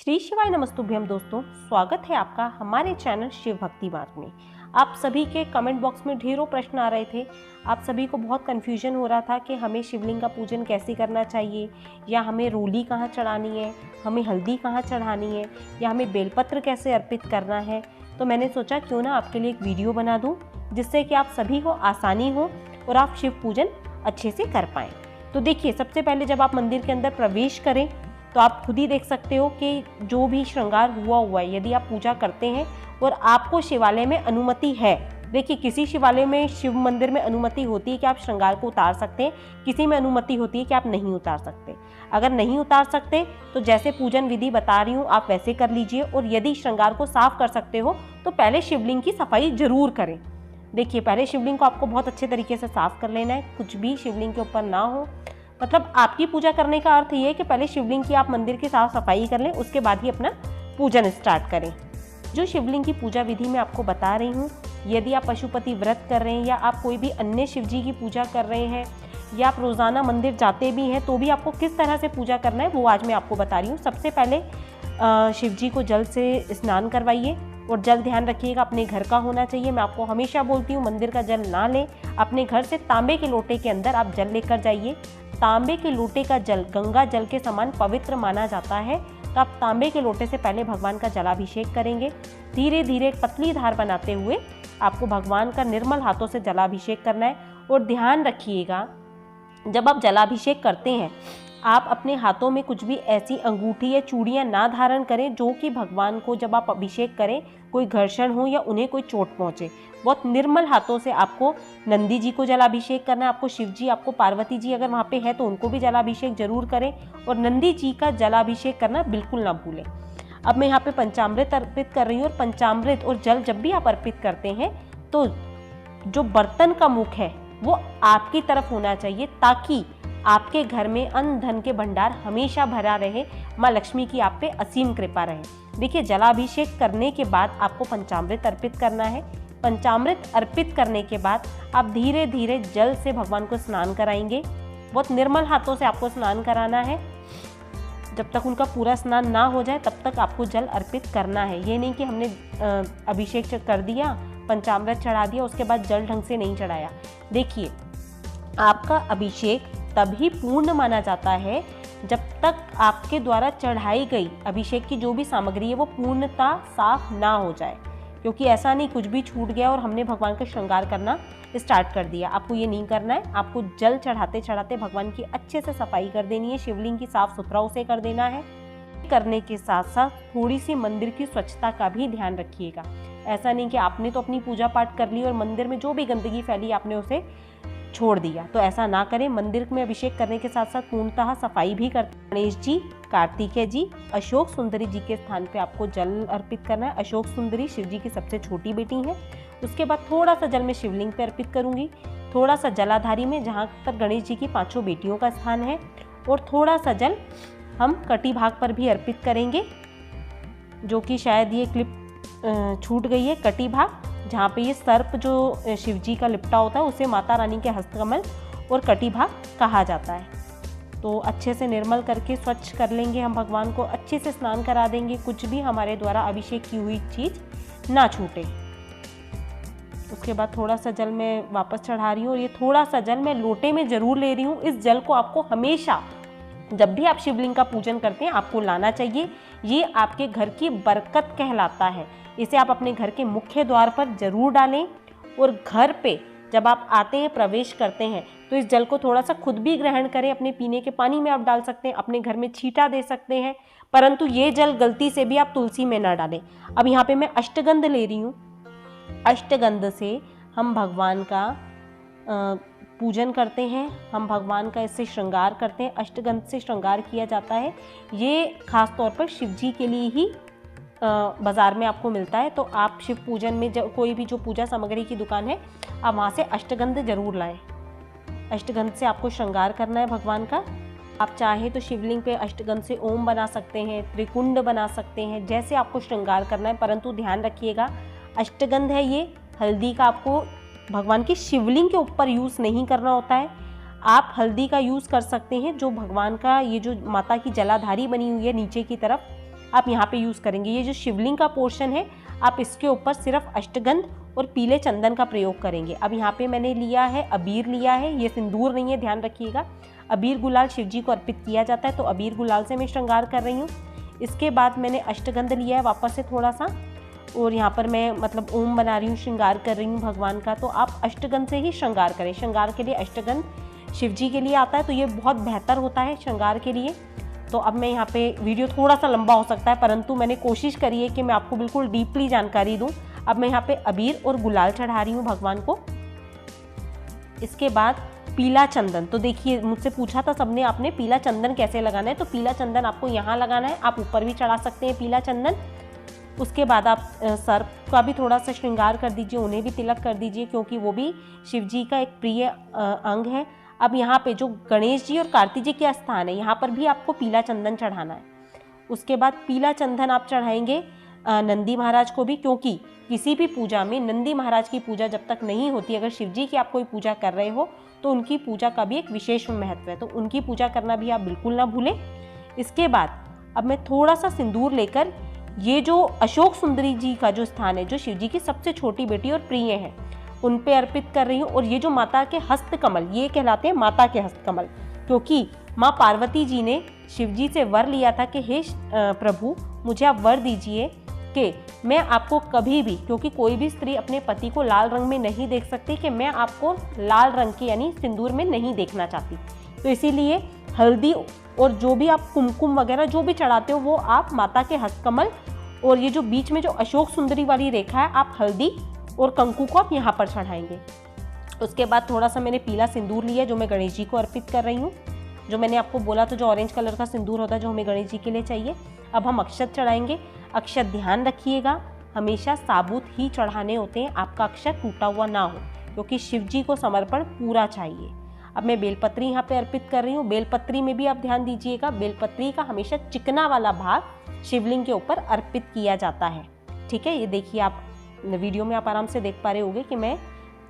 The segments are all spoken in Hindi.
श्री शिवाय नमस्तुभ्यम दोस्तों, स्वागत है आपका हमारे चैनल शिव भक्ति मार्ग में। आप सभी के कमेंट बॉक्स में ढेरों प्रश्न आ रहे थे। आप सभी को बहुत कन्फ्यूजन हो रहा था कि हमें शिवलिंग का पूजन कैसे करना चाहिए, या हमें रोली कहाँ चढ़ानी है, हमें हल्दी कहाँ चढ़ानी है, या हमें बेलपत्र कैसे अर्पित करना है। तो मैंने सोचा क्यों ना आपके लिए एक वीडियो बना दूँ जिससे कि आप सभी को आसानी हो और आप शिव पूजन अच्छे से कर पाएँ। तो देखिए, सबसे पहले जब आप मंदिर के अंदर प्रवेश करें तो आप खुद ही देख सकते हो कि जो भी श्रृंगार हुआ है, यदि आप पूजा करते हैं और आपको शिवालय में अनुमति है। देखिए, किसी शिवालय में, शिव मंदिर में अनुमति होती है कि आप श्रृंगार को उतार सकते हैं, किसी में अनुमति होती है कि आप नहीं उतार सकते। अगर नहीं उतार सकते तो जैसे पूजन विधि बता रही हूँ आप वैसे कर लीजिए, और यदि श्रृंगार को साफ कर सकते हो तो पहले शिवलिंग की सफाई जरूर करें। देखिए, पहले शिवलिंग को आपको बहुत अच्छे तरीके से साफ कर लेना है, कुछ भी शिवलिंग के ऊपर ना हो। मतलब आपकी पूजा करने का अर्थ ये है कि पहले शिवलिंग की आप मंदिर की साफ सफाई कर लें, उसके बाद ही अपना पूजन स्टार्ट करें। जो शिवलिंग की पूजा विधि मैं आपको बता रही हूँ, यदि आप पशुपति व्रत कर रहे हैं या आप कोई भी अन्य शिव जी की पूजा कर रहे हैं या आप रोज़ाना मंदिर जाते भी हैं, तो भी आपको किस तरह से पूजा करना है वो आज मैं आपको बता रही हूँ। सबसे पहले शिव जी को जल से स्नान करवाइए, और जल ध्यान रखिएगा अपने घर का होना चाहिए। मैं आपको हमेशा बोलती हूँ मंदिर का जल ना लें, अपने घर से तांबे के लोटे के अंदर आप जल लेकर जाइए। तांबे के लोटे का जल गंगा जल के समान पवित्र माना जाता है, तो आप तांबे के लोटे से पहले भगवान का जलाभिषेक करेंगे। धीरे धीरे पतली धार बनाते हुए आपको भगवान का निर्मल हाथों से जलाभिषेक करना है। और ध्यान रखिएगा, जब आप जलाभिषेक करते हैं आप अपने हाथों में कुछ भी ऐसी अंगूठी या चूड़ियाँ ना धारण करें जो कि भगवान को जब आप अभिषेक करें कोई घर्षण हो या उन्हें कोई चोट पहुँचे। बहुत निर्मल हाथों से आपको नंदी जी को जलाभिषेक करना है। आपको शिव जी, आपको पार्वती जी अगर वहाँ पे है तो उनको भी जलाभिषेक जरूर करें, और नंदी जी का जलाभिषेक करना बिल्कुल ना भूलें। अब मैं यहाँ पे पंचामृत अर्पित कर रही हूँ, और पंचामृत और जल जब भी आप अर्पित करते हैं तो जो बर्तन का मुख है वो आपकी तरफ होना चाहिए, ताकि आपके घर में अन्न धन के भंडार हमेशा भरा रहे, माँ लक्ष्मी की आप पे असीम कृपा रहे। देखिए, जलाभिषेक करने के बाद आपको पंचामृत अर्पित करना है। पंचामृत अर्पित करने के बाद आप धीरे धीरे जल से भगवान को स्नान कराएंगे। बहुत निर्मल हाथों से आपको स्नान कराना है। जब तक उनका पूरा स्नान ना हो जाए तब तक आपको जल अर्पित करना है। ये नहीं कि हमने अभिषेक कर दिया, पंचामृत चढ़ा दिया, उसके बाद जल ढंग से नहीं चढ़ाया। देखिए, आपका अभिषेक तभी पूर्ण माना जाता है जब तक आपके द्वारा चढ़ाई गई अभिषेक की जो भी सामग्री है वो पूर्णता साफ ना हो जाए। क्योंकि ऐसा नहीं कुछ भी छूट गया और हमने भगवान का श्रृंगार करना स्टार्ट कर दिया। आपको ये नहीं करना है। आपको जल चढ़ाते चढ़ाते भगवान की अच्छे से सफाई कर देनी है, शिवलिंग की साफ सुथरा उसे कर देना है। करने के साथ साथ थोड़ी सी मंदिर की स्वच्छता का भी ध्यान रखिएगा। ऐसा नहीं कि आपने तो अपनी पूजा पाठ कर ली और मंदिर में जो भी गंदगी फैली आपने उसे छोड़ दिया, तो ऐसा ना करें। मंदिर में अभिषेक करने के साथ साथ पूर्णतः सफाई भी करते। गणेश जी, कार्तिकेय जी, अशोक सुंदरी जी के स्थान पे आपको जल अर्पित करना है। अशोक सुंदरी शिव जी की सबसे छोटी बेटी है। उसके बाद थोड़ा सा जल मैं शिवलिंग पे अर्पित करूंगी, थोड़ा सा जलाधारी में जहाँ पर गणेश जी की 5 बेटियों का स्थान है, और थोड़ा सा जल हम कटी भाग पर भी अर्पित करेंगे, जो कि शायद ये क्लिप छूट गई है। कटी भाग जहाँ पे ये सर्प जो शिव जी का लिपटा होता है उसे माता रानी के हस्तकमल और कटी भाग कहा जाता है। तो अच्छे से निर्मल करके स्वच्छ कर लेंगे हम भगवान को, अच्छे से स्नान करा देंगे, कुछ भी हमारे द्वारा अभिषेक की हुई चीज़ ना छूटे। उसके बाद थोड़ा सा जल मैं वापस चढ़ा रही हूँ, और ये थोड़ा सा जल मैं लोटे में ज़रूर ले रही हूँ। इस जल को आपको हमेशा जब भी आप शिवलिंग का पूजन करते हैं आपको लाना चाहिए। ये आपके घर की बरकत कहलाता है। इसे आप अपने घर के मुख्य द्वार पर जरूर डालें, और घर पे जब आप आते हैं, प्रवेश करते हैं, तो इस जल को थोड़ा सा खुद भी ग्रहण करें। अपने पीने के पानी में आप डाल सकते हैं, अपने घर में छींटा दे सकते हैं, परंतु ये जल गलती से भी आप तुलसी में ना डालें। अब यहाँ पे मैं अष्टगंध ले रही हूँ। अष्टगंध से हम भगवान का पूजन करते हैं, हम भगवान का इससे श्रृंगार करते हैं। अष्टगंध से श्रृंगार किया जाता है। ये खास तौर पर शिव जी के लिए ही बाज़ार में आपको मिलता है। तो आप शिव पूजन में जब कोई भी जो पूजा सामग्री की दुकान है, आप वहाँ से अष्टगंध जरूर लाएं। अष्टगंध से आपको श्रृंगार करना है भगवान का। आप चाहे तो शिवलिंग पे अष्टगंध से ओम बना सकते हैं, त्रिकुंड बना सकते हैं, जैसे आपको श्रृंगार करना है। परंतु ध्यान रखिएगा, अष्टगंध है ये, हल्दी का आपको भगवान की शिवलिंग के ऊपर यूज़ नहीं करना होता है। आप हल्दी का यूज़ कर सकते हैं जो भगवान का, ये जो माता की जलाधारी बनी हुई है नीचे की तरफ, आप यहाँ पे यूज़ करेंगे। ये जो शिवलिंग का पोर्शन है आप इसके ऊपर सिर्फ अष्टगंध और पीले चंदन का प्रयोग करेंगे। अब यहाँ पे मैंने लिया है अबीर लिया है, ये सिंदूर नहीं है, ध्यान रखिएगा। अबीर गुलाल शिव जी को अर्पित किया जाता है, तो अबीर गुलाल से मैं श्रृंगार कर रही हूँ। इसके बाद मैंने अष्टगंध लिया है वापस से थोड़ा सा, और यहाँ पर मैं मतलब ओम बना रही हूँ, श्रृंगार कर रही हूँ भगवान का। तो आप अष्टगंध से ही श्रृंगार करें। श्रृंगार के लिए अष्टगंध शिव जी के लिए आता है, तो ये बहुत बेहतर होता है श्रृंगार के लिए। तो अब मैं यहाँ पे वीडियो थोड़ा सा लंबा हो सकता है, परंतु मैंने कोशिश करी है कि मैं आपको बिल्कुल डीपली जानकारी दूँ। अब मैं यहाँ पे अबीर और गुलाल चढ़ा रही हूँ भगवान को। इसके बाद पीला चंदन, तो देखिए मुझसे पूछा था सबने आपने पीला चंदन कैसे लगाना है, तो पीला चंदन आपको यहाँ लगाना है, आप ऊपर भी चढ़ा सकते हैं पीला चंदन। उसके बाद आप सर का भी थोड़ा सा श्रृंगार कर दीजिए, उन्हें भी तिलक कर दीजिए, क्योंकि वो भी शिव जी का एक प्रिय अंग है। अब यहाँ पे जो गणेश जी और कार्तिक जी के स्थान है, यहाँ पर भी आपको पीला चंदन चढ़ाना है। उसके बाद पीला चंदन आप चढ़ाएंगे नंदी महाराज को भी, क्योंकि किसी भी पूजा में नंदी महाराज की पूजा जब तक नहीं होती, अगर शिव जी की आप कोई पूजा कर रहे हो तो उनकी पूजा का भी एक विशेष महत्व है, तो उनकी पूजा करना भी आप बिल्कुल ना भूलें। इसके बाद अब मैं थोड़ा सा सिंदूर लेकर ये जो अशोक सुंदरी जी का जो स्थान है, जो शिव जी की सबसे छोटी बेटी और प्रिय है, उन पे अर्पित कर रही हूँ। और ये जो माता के हस्त कमल, ये कहलाते हैं माता के हस्त कमल, क्योंकि माँ पार्वती जी ने शिव जी से वर लिया था कि हे प्रभु मुझे आप वर दीजिए कि मैं आपको कभी भी, क्योंकि कोई भी स्त्री अपने पति को लाल रंग में नहीं देख सकती, कि मैं आपको लाल रंग के यानी सिंदूर में नहीं देखना चाहती। तो इसीलिए हल्दी और जो भी आप कुमकुम वगैरह जो भी चढ़ाते हो वो आप माता के हस्तकमल, और ये जो बीच में जो अशोक सुंदरी वाली रेखा है, आप हल्दी और कंकु को आप यहाँ पर चढ़ाएंगे। उसके बाद थोड़ा सा मैंने पीला सिंदूर लिया जो मैं गणेश जी को अर्पित कर रही हूँ। जो मैंने आपको बोला तो जो ऑरेंज कलर का सिंदूर होता है जो हमें गणेश जी के लिए चाहिए। अब हम अक्षत चढ़ाएंगे। अक्षत ध्यान रखिएगा हमेशा साबुत ही चढ़ाने होते हैं, आपका अक्षत टूटा हुआ ना हो, क्योंकि शिव जी को समर्पण पूरा चाहिए। अब मैं बेलपत्री यहाँ पे अर्पित कर रही हूँ। बेलपत्री में भी आप ध्यान दीजिएगा, बेलपत्री का हमेशा चिकना वाला भाग शिवलिंग के ऊपर अर्पित किया जाता है। ठीक है, ये देखिए आप वीडियो में आप आराम से देख पा रहे होंगे कि मैं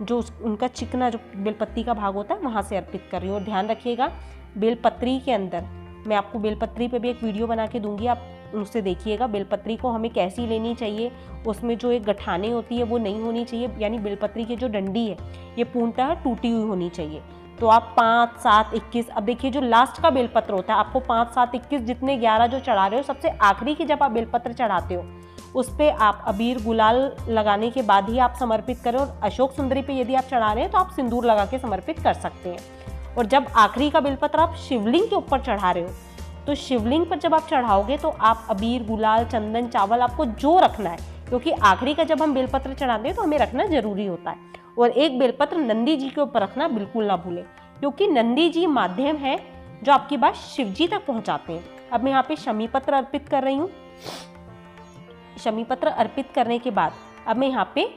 जो उनका चिकना जो बेलपत्री का भाग होता है वहाँ से अर्पित कर रही हूँ। और ध्यान रखिएगा बेलपत्री के अंदर मैं आपको बेलपत्री पे भी एक वीडियो बना के दूंगी, आप उससे देखिएगा बेलपत्री को हमें कैसी लेनी चाहिए। उसमें जो एक गठाने होती है वो नहीं होनी चाहिए, यानी बेलपत्री की जो डंडी है ये पूर्णतः टूटी हुई होनी चाहिए। तो आप 5, 7, 21, अब देखिए जो लास्ट का बेलपत्र होता है आपको 5, 7, 21 जितने 11 जो चढ़ा रहे हो, सबसे आखिरी की जब आप बेलपत्र चढ़ाते हो उस पर आप अबीर गुलाल लगाने के बाद ही आप समर्पित करें। और अशोक सुंदरी पे यदि आप चढ़ा रहे हैं तो आप सिंदूर लगा के समर्पित कर सकते हैं। और जब आखिरी का बेलपत्र आप शिवलिंग के ऊपर चढ़ा रहे हो तो शिवलिंग पर जब आप चढ़ाओगे तो आप अबीर गुलाल चंदन चावल आपको जो रखना है, क्योंकि आखिरी का जब हम बेलपत्र चढ़ाते हैं तो हमें रखना जरूरी होता है। और एक बेलपत्र नंदी जी के ऊपर रखना बिल्कुल ना भूलें, क्योंकि नंदी जी माध्यम है जो आपकी बात शिव जी तक पहुंचाते हैं। अब मैं यहाँ पे शमी पत्र अर्पित कर रही हूँ। शमी पत्र अर्पित करने के बाद अब मैं यहाँ पे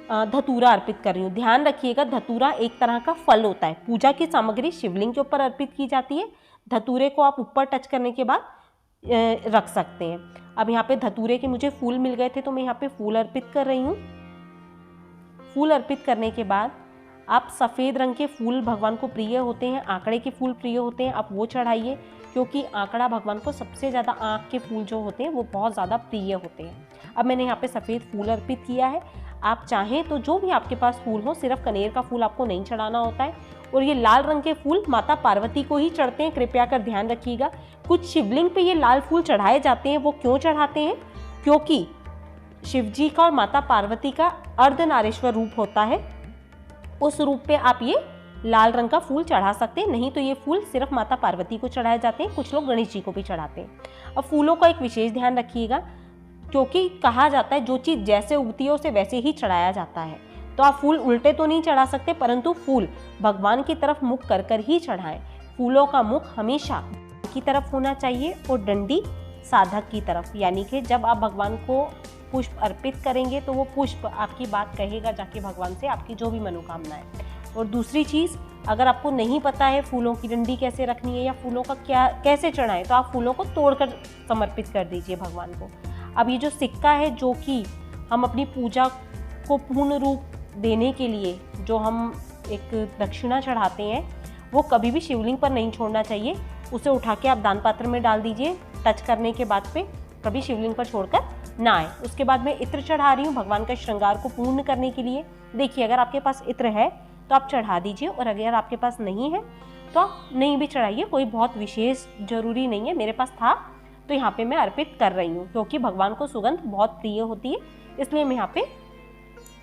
धतूरा अर्पित कर रही हूँ। ध्यान रखिएगा धतूरा एक तरह का फल होता है। पूजा की सामग्री शिवलिंग के ऊपर अर्पित की जाती है, धतूरे को आप ऊपर टच करने के बाद रख सकते हैं। अब यहाँ पे धतूरे के मुझे फूल मिल गए थे तो मैं यहाँ पे फूल अर्पित कर रही हूँ। फूल अर्पित करने के बाद आप सफ़ेद रंग के फूल भगवान को प्रिय होते हैं, आंकड़े के फूल प्रिय होते हैं, आप वो चढ़ाइए, क्योंकि आंकड़ा भगवान को सबसे ज़्यादा आँख के फूल जो होते हैं वो बहुत ज़्यादा प्रिय होते हैं। अब मैंने यहाँ पे सफ़ेद फूल अर्पित किया है। आप चाहें तो जो भी आपके पास फूल हो, सिर्फ कनेर का फूल आपको नहीं चढ़ाना होता है। और ये लाल रंग के फूल माता पार्वती को ही चढ़ते हैं, कृपया कर ध्यान रखिएगा। कुछ शिवलिंग पे ये लाल फूल चढ़ाए जाते हैं, वो क्यों चढ़ाते हैं? क्योंकि शिव जी का और माता पार्वती का अर्धनारीश्वर रूप होता है, उस रूप पे आप ये लाल रंग का फूल चढ़ा सकते हैं। नहीं तो ये फूल सिर्फ माता पार्वती को चढ़ाए जाते हैं, कुछ लोग गणेश जी को भी चढ़ाते हैं। अब फूलों का एक विशेष ध्यान रखिएगा, क्योंकि कहा जाता है जो चीज़ जैसे उगती है उसे वैसे ही चढ़ाया जाता है। तो आप फूल उल्टे तो नहीं चढ़ा सकते, परंतु फूल भगवान की तरफ मुख कर कर ही चढ़ाएं। फूलों का मुख हमेशा की तरफ होना चाहिए और डंडी साधक की तरफ, यानी कि जब आप भगवान को पुष्प अर्पित करेंगे तो वो पुष्प आपकी बात कहेगा जाके भगवान से, आपकी जो भी मनोकामना है। और दूसरी चीज़, अगर आपको नहीं पता है फूलों की डंडी कैसे रखनी है या फूलों का क्या कैसे चढ़ाएं, तो आप फूलों को तोड़कर समर्पित कर दीजिए भगवान को। अब ये जो सिक्का है जो कि हम अपनी पूजा को पूर्ण रूप देने के लिए जो हम एक दक्षिणा चढ़ाते हैं, वो कभी भी शिवलिंग पर नहीं छोड़ना चाहिए। उसे उठा के आप दान पात्र में डाल दीजिए टच करने के बाद पे, कभी शिवलिंग पर छोड़कर ना आए। उसके बाद मैं इत्र चढ़ा रही हूँ भगवान का श्रृंगार को पूर्ण करने के लिए। देखिए, अगर आपके पास इत्र है तो आप चढ़ा दीजिए, और अगर आपके पास नहीं है तो आप नहीं भी चढ़ाइए, कोई बहुत विशेष जरूरी नहीं है। मेरे पास था तो यहाँ पे मैं अर्पित कर रही हूँ, क्योंकि भगवान को सुगंध बहुत प्रिय होती है, इसलिए मैं यहाँ पे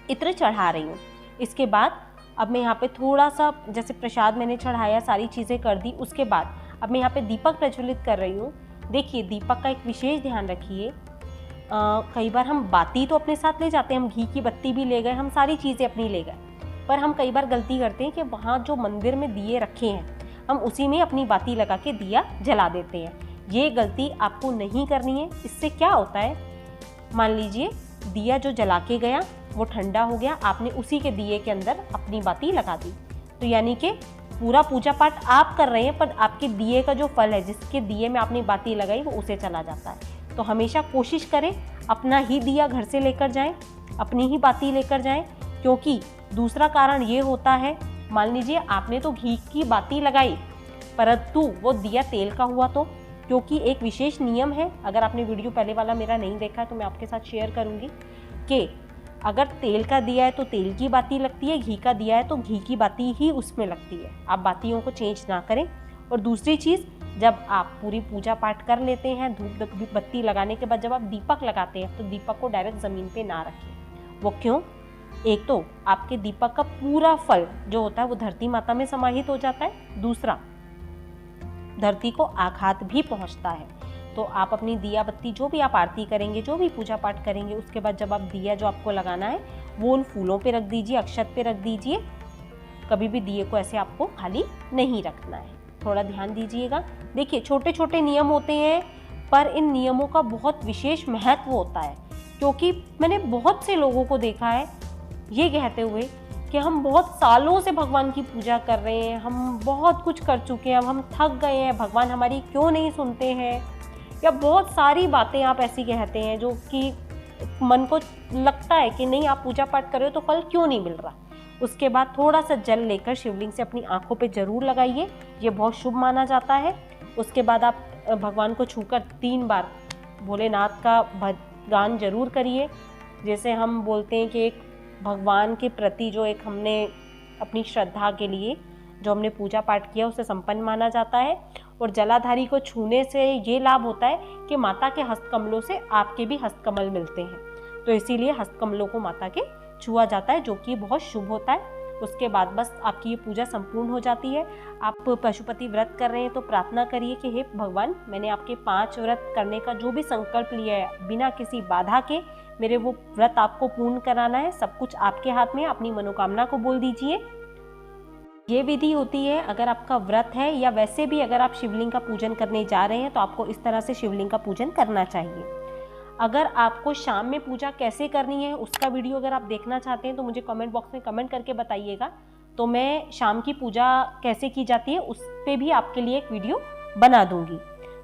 इत्र चढ़ा रही हूँ। इसके बाद अब मैं यहाँ पे थोड़ा सा, जैसे प्रसाद मैंने चढ़ाया, सारी चीज़ें कर दी, उसके बाद अब मैं यहाँ पे दीपक प्रज्वलित कर रही हूँ। देखिए, दीपक का एक विशेष ध्यान रखिए। कई बार हम बाती तो अपने साथ ले जाते हैं, हम घी की बत्ती भी ले गए, हम सारी चीज़ें अपनी ले गए, पर हम कई बार गलती करते हैं कि वहाँ जो मंदिर में दिए रखे हैं हम उसी में अपनी बाती लगा के दिया जला देते हैं। ये गलती आपको नहीं करनी है। इससे क्या होता है, मान लीजिए दिया जो जला के गया वो ठंडा हो गया, आपने उसी के दिए के अंदर अपनी बाती लगा दी, तो यानी कि पूरा पूजा पाठ आप कर रहे हैं, पर आपके दिए का जो फल है, जिसके दिए में आपने बाती लगाई, वो उसे चला जाता है। तो हमेशा कोशिश करें अपना ही दिया घर से लेकर जाएं, अपनी ही बाती लेकर जाएं, क्योंकि दूसरा कारण ये होता है, मान लीजिए आपने तो घी की बाती लगाई परंतु वो दिया तेल का हुआ, तो क्योंकि एक विशेष नियम है, अगर आपने वीडियो पहले वाला मेरा नहीं देखा तो मैं आपके साथ शेयर करूंगी कि अगर तेल का दिया है तो तेल की बाती लगती है, घी का दिया है तो घी की बाती ही उसमें लगती है। आप बातियों को चेंज ना करें। और दूसरी चीज़, जब आप पूरी पूजा पाठ कर लेते हैं, धूप बत्ती लगाने के बाद जब आप दीपक लगाते हैं तो दीपक को डायरेक्ट ज़मीन पे ना रखें। वो क्यों? एक तो आपके दीपक का पूरा फल जो होता है वो धरती माता में समाहित हो जाता है, दूसरा धरती को आघात भी पहुंचता है। तो आप अपनी दिया बत्ती, जो भी आप आरती करेंगे, जो भी पूजा पाठ करेंगे, उसके बाद जब आप दिया जो आपको लगाना है वो उन फूलों पे रख दीजिए, अक्षत पे रख दीजिए। कभी भी दिए को ऐसे आपको खाली नहीं रखना है, थोड़ा ध्यान दीजिएगा। देखिए, छोटे छोटे नियम होते हैं, पर इन नियमों का बहुत विशेष महत्व होता है, क्योंकि मैंने बहुत से लोगों को देखा है ये कहते हुए कि हम बहुत सालों से भगवान की पूजा कर रहे हैं, हम बहुत कुछ कर चुके हैं, अब हम थक गए हैं, भगवान हमारी क्यों नहीं सुनते हैं, या बहुत सारी बातें आप ऐसी कहते हैं जो कि मन को लगता है कि नहीं, आप पूजा पाठ कर रहे हो तो फल क्यों नहीं मिल रहा। उसके बाद थोड़ा सा जल लेकर शिवलिंग से अपनी आंखों पे जरूर लगाइए, ये बहुत शुभ माना जाता है। उसके बाद आप भगवान को छूकर 3 बार भोलेनाथ का गान जरूर करिए। जैसे हम बोलते हैं कि एक भगवान के प्रति जो एक हमने अपनी श्रद्धा के लिए जो हमने पूजा पाठ किया उसे संपन्न माना जाता है। और जलाधारी को छूने से ये लाभ होता है कि माता के हस्तकमलों से आपके भी हस्तकमल मिलते हैं, तो इसीलिए हस्तकमलों को माता के छुआ जाता है, जो कि बहुत शुभ होता है। उसके बाद बस आपकी ये पूजा संपूर्ण हो जाती है। आप पशुपति व्रत कर रहे हैं तो प्रार्थना करिए कि हे भगवान, मैंने आपके 5 व्रत करने का जो भी संकल्प लिया है, बिना किसी बाधा के मेरे वो व्रत आपको पूर्ण कराना है। सब कुछ आपके हाथ में, अपनी मनोकामना को बोल दीजिए। ये विधि होती है, अगर आपका व्रत है या वैसे भी अगर आप शिवलिंग का पूजन करने जा रहे हैं तो आपको इस तरह से शिवलिंग का पूजन करना चाहिए। अगर आपको शाम में पूजा कैसे करनी है उसका वीडियो अगर आप देखना चाहते हैं तो मुझे कमेंट बॉक्स में कमेंट करके बताइएगा, तो मैं शाम की पूजा कैसे की जाती है उस पर भी आपके लिए एक वीडियो बना दूंगी।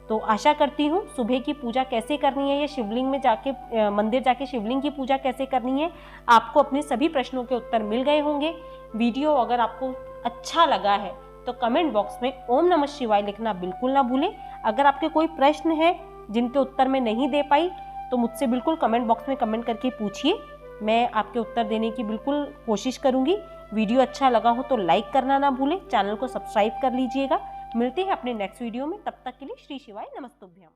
तो आशा करती हूँ सुबह की पूजा कैसे करनी है या शिवलिंग में जाके मंदिर जाके शिवलिंग की पूजा कैसे करनी है, आपको अपने सभी प्रश्नों के उत्तर मिल गए होंगे। वीडियो अगर आपको अच्छा लगा है तो कमेंट बॉक्स में ओम नमः शिवाय लिखना बिल्कुल ना भूलें। अगर आपके कोई प्रश्न है जिनके उत्तर मैं नहीं दे पाई तो मुझसे बिल्कुल कमेंट बॉक्स में कमेंट करके पूछिए, मैं आपके उत्तर देने की बिल्कुल कोशिश करूंगी। वीडियो अच्छा लगा हो तो लाइक करना ना भूलें, चैनल को सब्सक्राइब कर लीजिएगा। मिलते हैं अपने नेक्स्ट वीडियो में, तब तक के लिए श्री शिवाय नमस्तुभ्यम।